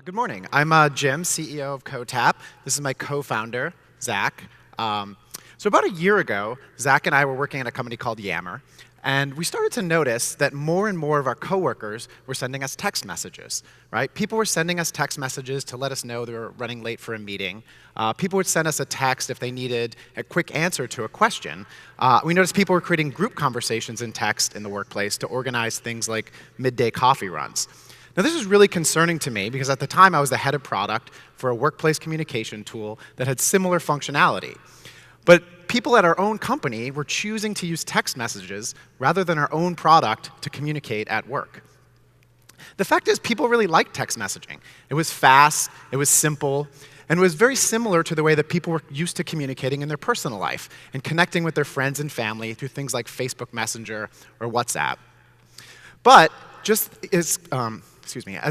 Good morning. I'm Jim, CEO of Cotap. This is my co-founder, Zach. So about a year ago, Zach and I were working at a company called Yammer, and we started to notice that more and more of our coworkers were sending us text messages, right? People were sending us text messages to let us know they were running late for a meeting. People would send us a text if they needed a quick answer to a question. We noticed people were creating group conversations in text in the workplace to organize things like midday coffee runs. Now, this is really concerning to me because at the time I was the head of product for a workplace communication tool that had similar functionality. But people at our own company were choosing to use text messages rather than our own product to communicate at work. The fact is, people really liked text messaging. It was fast, it was simple, and it was very similar to the way that people were used to communicating in their personal life and connecting with their friends and family through things like Facebook Messenger or WhatsApp. But just as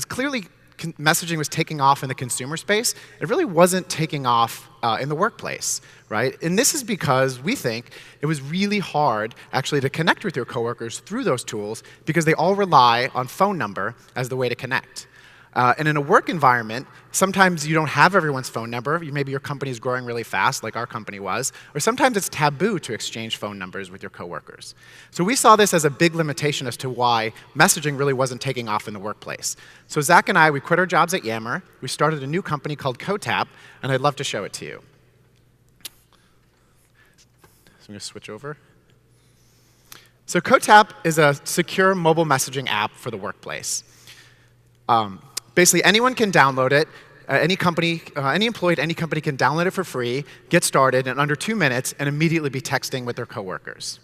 clearly messaging was taking off in the consumer space, it really wasn't taking off in the workplace, right? And this is because we think it was really hard actually to connect with your coworkers through those tools because they all rely on phone number as the way to connect. And in a work environment, sometimes you don't have everyone's phone number. Maybe your company is growing really fast, like our company was. Or sometimes it's taboo to exchange phone numbers with your coworkers. So we saw this as a big limitation as to why messaging really wasn't taking off in the workplace. So Zach and I, we quit our jobs at Yammer. We started a new company called Cotap, and I'd love to show it to you. So I'm going to switch over. So Cotap is a secure mobile messaging app for the workplace. Basically, anyone can download it. Any employee at any company can download it for free, get started in under 2 minutes, and immediately be texting with their coworkers.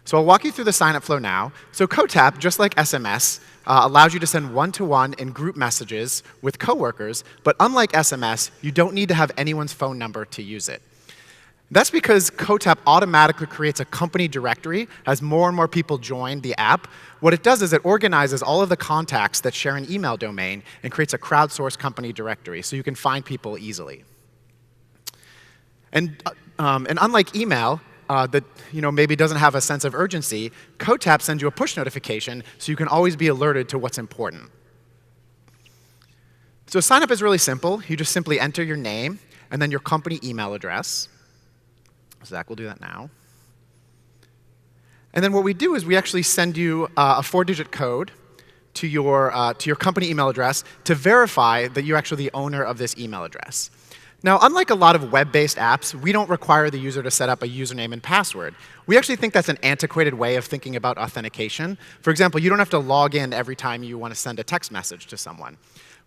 So I'll walk you through the sign-up flow now. So Cotap, just like SMS, allows you to send one-to-one and group messages with coworkers, but unlike SMS, you don't need to have anyone's phone number to use it. That's because Cotap automatically creates a company directory as more and more people join the app. What it does is it organizes all of the contacts that share an email domain and creates a crowdsourced company directory so you can find people easily. And unlike email, that maybe doesn't have a sense of urgency, Cotap sends you a push notification so you can always be alerted to what's important. So sign up is really simple. You just simply enter your name and then your company email address. Zach will do that now. And then what we do is we actually send you a 4-digit code to your company email address to verify that you're actually the owner of this email address. Now, unlike a lot of web-based apps, we don't require the user to set up a username and password. We actually think that's an antiquated way of thinking about authentication. For example, you don't have to log in every time you want to send a text message to someone.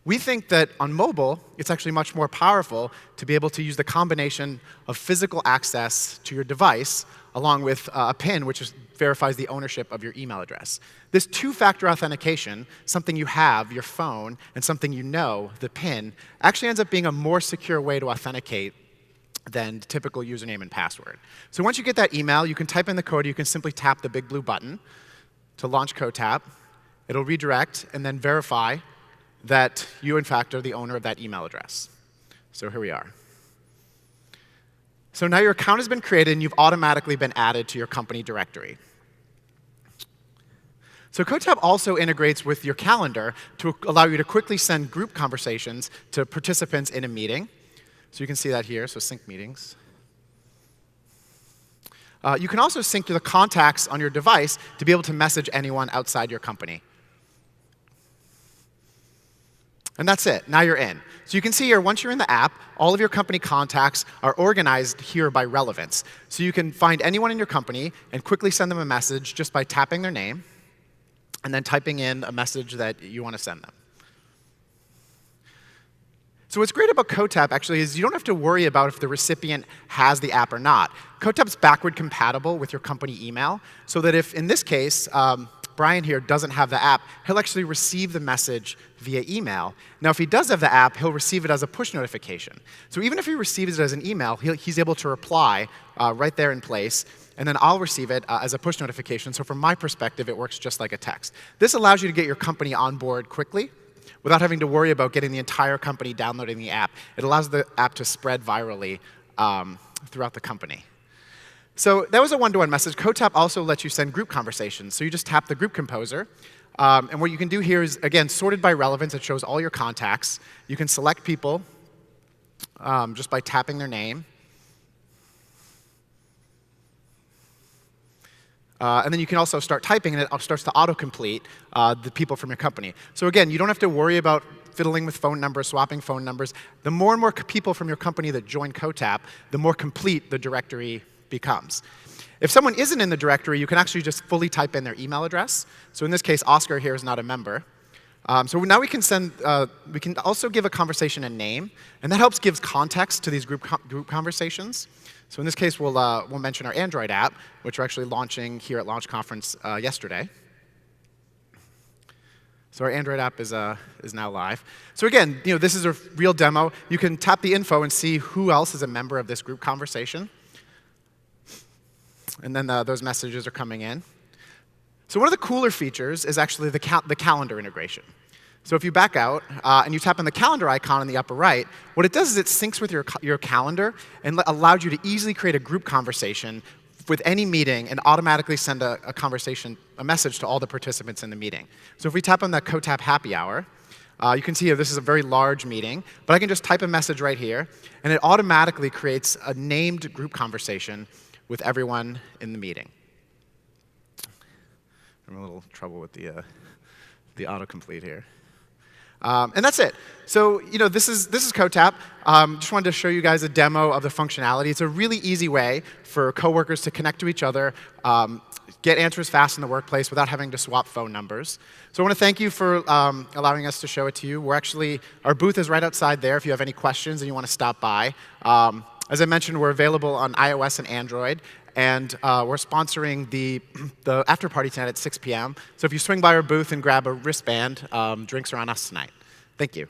We think that on mobile, it's actually much more powerful to be able to use the combination of physical access to your device along with a PIN, which verifies the ownership of your email address. This two-factor authentication, something you have, your phone, and something you know, the PIN, actually ends up being a more secure way to authenticate than typical username and password. So once you get that email, you can type in the code. You can simply tap the big blue button to launch Cotap. It'll redirect and then verify that you, in fact, are the owner of that email address. So here we are. So now your account has been created, and you've automatically been added to your company directory. So Cotap also integrates with your calendar to allow you to quickly send group conversations to participants in a meeting. So you can see that here, so sync meetings. You can also sync to the contacts on your device to be able to message anyone outside your company. And that's it. Now you're in. So you can see here, once you're in the app, all of your company contacts are organized here by relevance. So you can find anyone in your company and quickly send them a message just by tapping their name and then typing in a message that you want to send them. So what's great about Cotap, actually, is you don't have to worry about if the recipient has the app or not. Cotap's backward compatible with your company email, so that if, in this case, Brian here doesn't have the app, he'll actually receive the message via email. Now, if he does have the app, he'll receive it as a push notification. So even if he receives it as an email, he's able to reply right there in place, and then I'll receive it as a push notification. So from my perspective, it works just like a text. This allows you to get your company on board quickly without having to worry about getting the entire company downloading the app. It allows the app to spread virally throughout the company. So that was a one-to-one message. Cotap also lets you send group conversations. So you just tap the group composer. And what you can do here is, again, sorted by relevance. It shows all your contacts. You can select people just by tapping their name. And then you can also start typing, and it starts to autocomplete the people from your company. So again, you don't have to worry about fiddling with phone numbers, swapping phone numbers. The more and more people from your company that join Cotap, the more complete the directory becomes. If someone isn't in the directory, you can actually just fully type in their email address. So in this case, Oscar here is not a member. So now we can also give a conversation a name, and that helps give context to these group conversations. So in this case, we'll mention our Android app, which we're actually launching here at Launch Conference yesterday. So our Android app is now live. So again, this is a real demo. You can tap the info and see who else is a member of this group conversation. And then those messages are coming in. So one of the cooler features is actually the calendar integration. So if you back out and you tap on the calendar icon in the upper right, what it does is it syncs with your calendar and allows you to easily create a group conversation with any meeting and automatically send a message to all the participants in the meeting. So if we tap on the Cotap Happy Hour, you can see here this is a very large meeting, but I can just type a message right here, and it automatically creates a named group conversation with everyone in the meeting. I'm having a little trouble with the autocomplete here. And that's it. So this is Cotap. Just wanted to show you guys a demo of the functionality. It's a really easy way for coworkers to connect to each other, get answers fast in the workplace without having to swap phone numbers. So I want to thank you for allowing us to show it to you. Our booth is right outside there if you have any questions and you want to stop by. As I mentioned, we're available on iOS and Android. And we're sponsoring the after party tonight at 6 p.m. So if you swing by our booth and grab a wristband, drinks are on us tonight. Thank you.